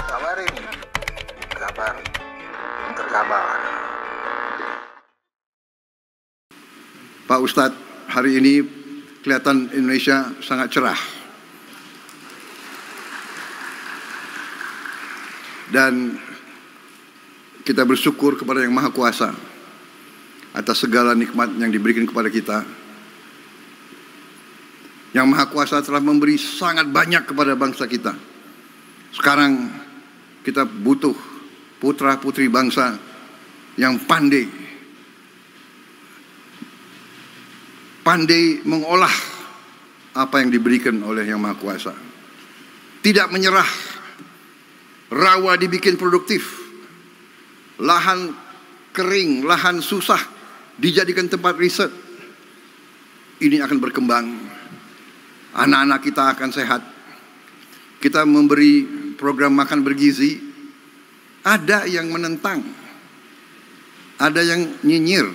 Kabarin. Kabar. Terkabar. Pak Ustadz, hari ini kelihatan Indonesia sangat cerah. Dan kita bersyukur kepada Yang Maha Kuasa atas segala nikmat yang diberikan kepada kita. Yang Maha Kuasa telah memberi sangat banyak kepada bangsa kita. Sekarang kita butuh putra-putri bangsa yang pandai mengolah apa yang diberikan oleh Yang Maha Kuasa. Tidak menyerah, rawa dibikin produktif, lahan kering, lahan susah dijadikan tempat riset. Ini akan berkembang. Anak-anak kita akan sehat. Kita memberi program makan bergizi. Ada yang menentang, ada yang nyinyir.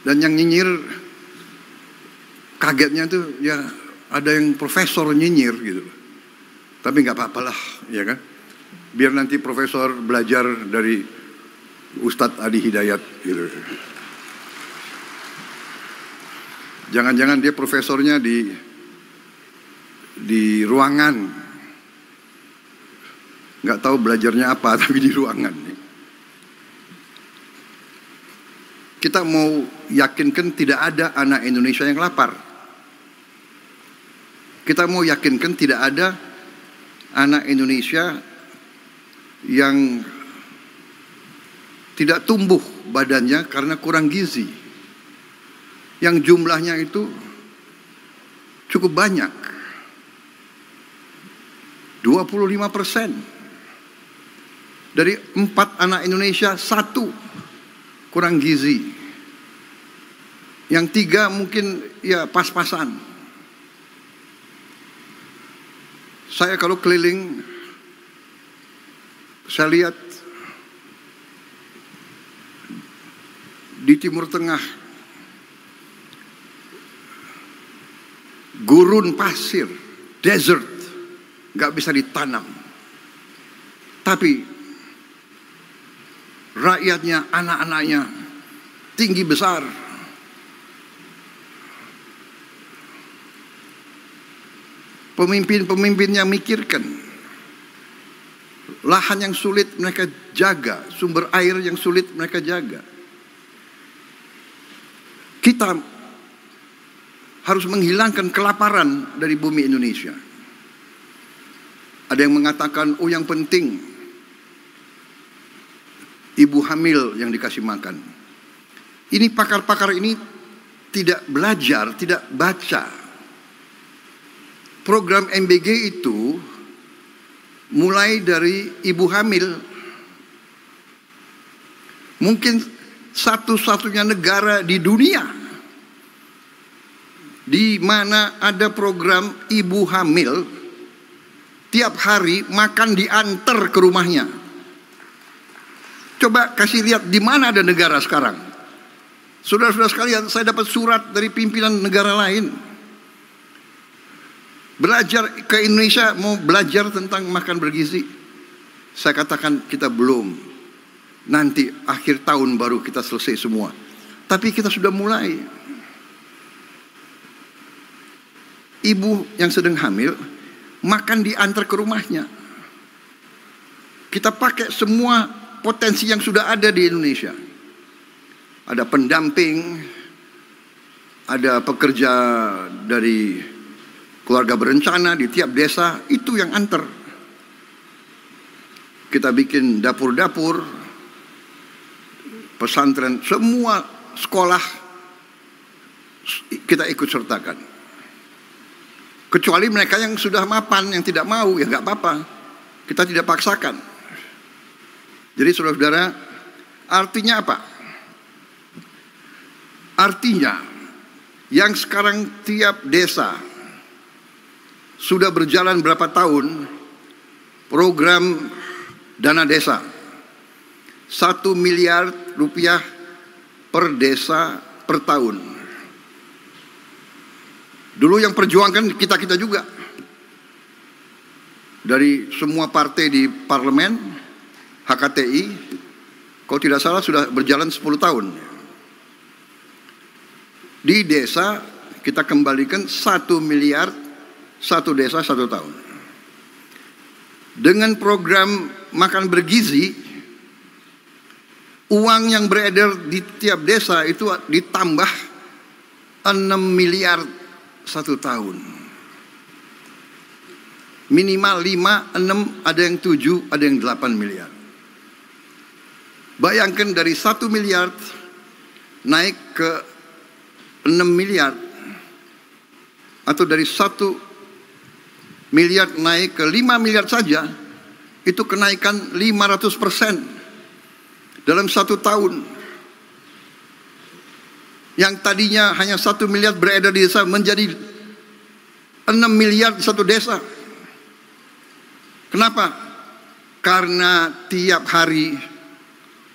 Dan yang nyinyir, kagetnya tuh ya ada yang profesor nyinyir gitu. Tapi nggak apa-apalah, ya kan? Biar nanti profesor belajar dari Ustadz Adi Hidayat gitu. Jangan-jangan dia profesornya di ruangan, nggak tahu belajarnya apa, tapi di ruangan. Kita mau yakinkan tidak ada anak Indonesia yang lapar. Kita mau yakinkan tidak ada anak Indonesia yang tidak tumbuh badannya karena kurang gizi. Yang jumlahnya itu cukup banyak. 25%. Dari 4 anak Indonesia, 1 kurang gizi. Yang 3 mungkin ya pas-pasan. Saya kalau keliling, saya lihat di Timur Tengah, gurun pasir, desert, nggak bisa ditanam. Tapi rakyatnya, anak-anaknya tinggi besar. Pemimpin-pemimpinnya mikirkan. Lahan yang sulit mereka jaga, sumber air yang sulit mereka jaga. Kita harus menghilangkan kelaparan dari bumi Indonesia. Ada yang mengatakan, oh yang penting ibu hamil yang dikasih makan. Ini pakar-pakar ini tidak belajar, tidak baca. Program MBG itu mulai dari ibu hamil. Mungkin satu-satunya negara di dunia di mana ada program ibu hamil tiap hari makan diantar ke rumahnya. Coba kasih lihat di mana ada negara sekarang. Saudara-saudara sekalian, saya dapat surat dari pimpinan negara lain. Belajar ke Indonesia, mau belajar tentang makan bergizi. Saya katakan kita belum. Nanti akhir tahun baru kita selesai semua. Tapi kita sudah mulai. Ibu yang sedang hamil, makan diantar ke rumahnya. Kita pakai semua potensi yang sudah ada di Indonesia. Ada pendamping, ada pekerja dari keluarga berencana di tiap desa, itu yang antar. Kita bikin dapur-dapur, pesantren, semua sekolah kita ikut sertakan. Kecuali mereka yang sudah mapan, yang tidak mau, ya nggak apa-apa. Kita tidak paksakan. Jadi saudara-saudara, artinya apa? Artinya, yang sekarang tiap desa sudah berjalan berapa tahun, program dana desa. 1 miliar rupiah per desa per tahun. Dulu yang perjuangkan kita-kita juga. dari semua partai di parlemen, HKTI, kalau tidak salah sudah berjalan 10 tahun. Di desa kita kembalikan 1 miliar, satu desa 1 tahun. Dengan program makan bergizi, uang yang beredar di tiap desa itu ditambah 6 miliar 1 tahun. Minimal 5, 6, ada yang 7, ada yang 8 miliar. Bayangkan dari 1 miliar naik ke 6 miliar, atau dari 1 miliar naik ke 5 miliar saja, itu kenaikan 500% dalam 1 tahun. Yang tadinya hanya 1 miliar beredar di desa menjadi 6 miliar di satu desa. Kenapa? Karena tiap hari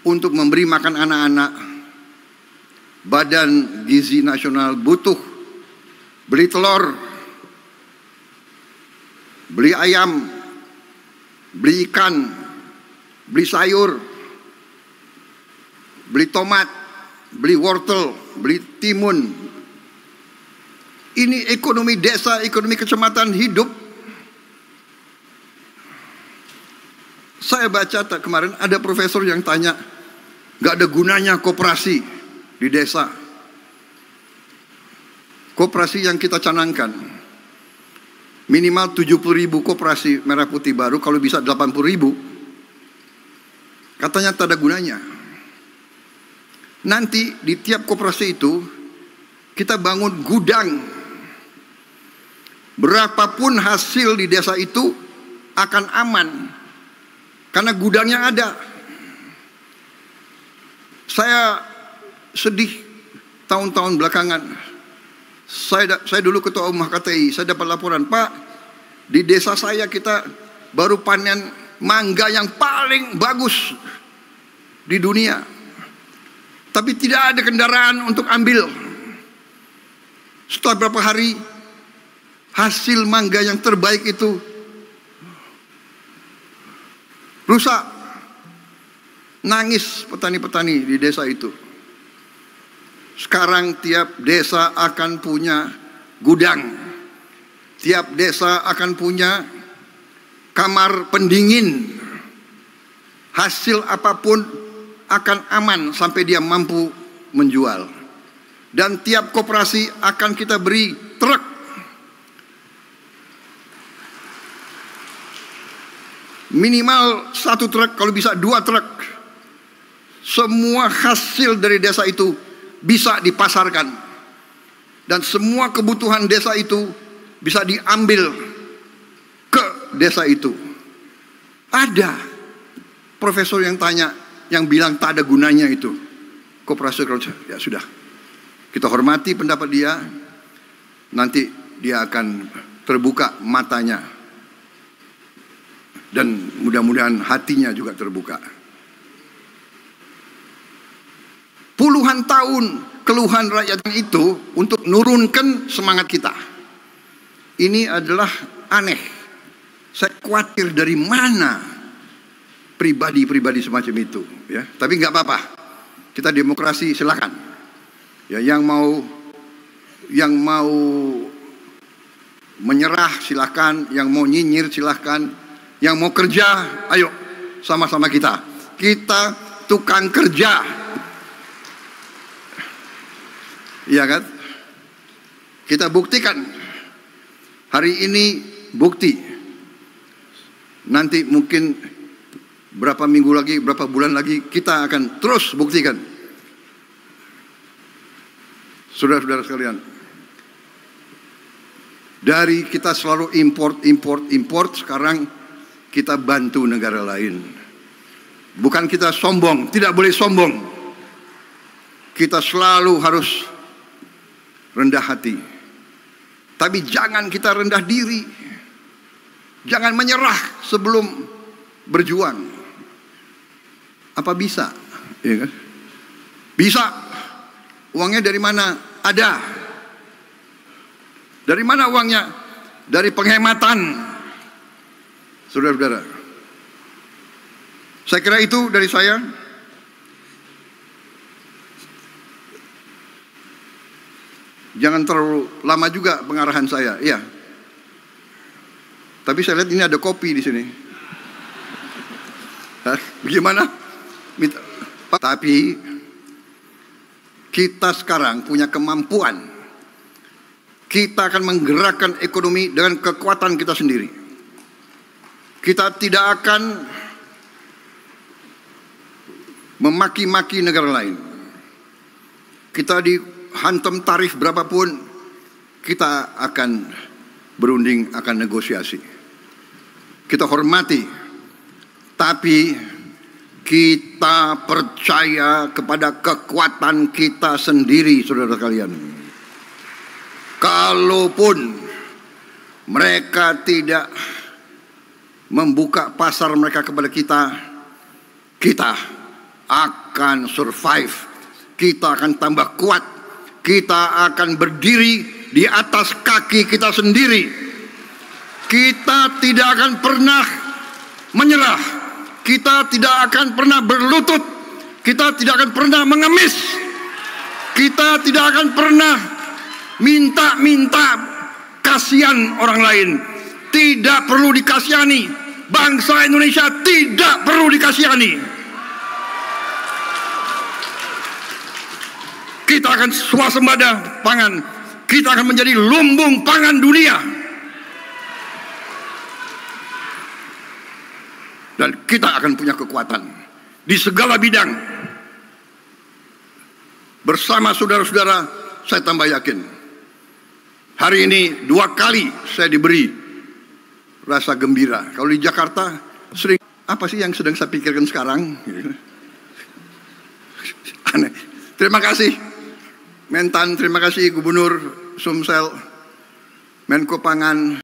untuk memberi makan anak-anak, Badan Gizi Nasional butuh beli telur, beli ayam, beli ikan, beli sayur, beli tomat, beli wortel, beli timun. Ini ekonomi desa, ekonomi kecamatan hidup. Saya baca kemarin ada profesor yang tanya, gak ada gunanya koperasi di desa. Koperasi yang kita canangkan minimal 70.000 koperasi merah putih baru, kalau bisa 80.000. Katanya tak ada gunanya. Nanti di tiap koperasi itu kita bangun gudang. Berapapun hasil di desa itu akan aman karena gudangnya ada. Saya sedih tahun-tahun belakangan. Saya dulu ketua umum HKTI, saya dapat laporan, Pak, di desa saya kita baru panen mangga yang paling bagus di dunia, tapi tidak ada kendaraan untuk ambil. Setelah beberapa hari, hasil mangga yang terbaik itu rusak. Nangis petani-petani di desa itu. Sekarang tiap desa akan punya gudang. Tiap desa akan punya kamar pendingin. Hasil apapun akan aman sampai dia mampu menjual. Dan tiap koperasi akan kita beri truk. Minimal 1 truk, kalau bisa 2 truk. Semua hasil dari desa itu bisa dipasarkan. Dan semua kebutuhan desa itu bisa diambil ke desa itu. Ada profesor yang tanya, yang bilang tak ada gunanya itu koperasi. Ya sudah, kita hormati pendapat dia. Nanti dia akan terbuka matanya, dan mudah-mudahan hatinya juga terbuka. Puluhan tahun keluhan rakyat itu untuk nurunkan semangat kita. Ini adalah aneh. Saya khawatir dari mana pribadi-pribadi semacam itu, ya. Tapi nggak apa-apa. Kita demokrasi, silakan. Ya, yang mau menyerah silakan, yang mau nyinyir silakan, yang mau kerja, ayo sama-sama kita. Kita tukang kerja. Iya kan? Kita buktikan. Hari ini bukti. Nanti mungkin berapa minggu lagi, berapa bulan lagi kita akan terus buktikan. Saudara-saudara sekalian, dari kita selalu import, sekarang kita bantu negara lain. Bukan kita sombong, tidak boleh sombong. Kita selalu harus rendah hati. Tapi jangan kita rendah diri. Jangan menyerah sebelum berjuang. Apa bisa? Ya kan? Bisa. Uangnya dari mana? Ada. Dari mana uangnya? Dari penghematan. Saudara-saudara, saya kira itu dari saya. Jangan terlalu lama juga pengarahan saya. Iya. Tapi saya lihat ini ada kopi di sini. Hah? Bagaimana? Tapi kita sekarang punya kemampuan. Kita akan menggerakkan ekonomi dengan kekuatan kita sendiri. Kita tidak akan memaki-maki negara lain. Kita dihantam tarif berapapun, kita akan berunding, akan negosiasi. Kita hormati, tapi kita percaya kepada kekuatan kita sendiri, saudara kalian. Kalaupun mereka tidak membuka pasar mereka kepada kita, kita akan survive. Kita akan tambah kuat. Kita akan berdiri di atas kaki kita sendiri. Kita tidak akan pernah menyerah. Kita tidak akan pernah berlutut. Kita tidak akan pernah mengemis. Kita tidak akan pernah minta-minta kasihan orang lain. Tidak perlu dikasihani. Bangsa Indonesia tidak perlu dikasihani. Kita akan swasembada pangan. Kita akan menjadi lumbung pangan dunia. Dan kita akan punya kekuatan di segala bidang. Bersama saudara-saudara, saya tambah yakin. Hari ini 2 kali saya diberi rasa gembira. Kalau di Jakarta sering, apa sih yang sedang saya pikirkan sekarang? Aneh. Terima kasih Mentan, terima kasih Gubernur Sumsel, Menko Pangan,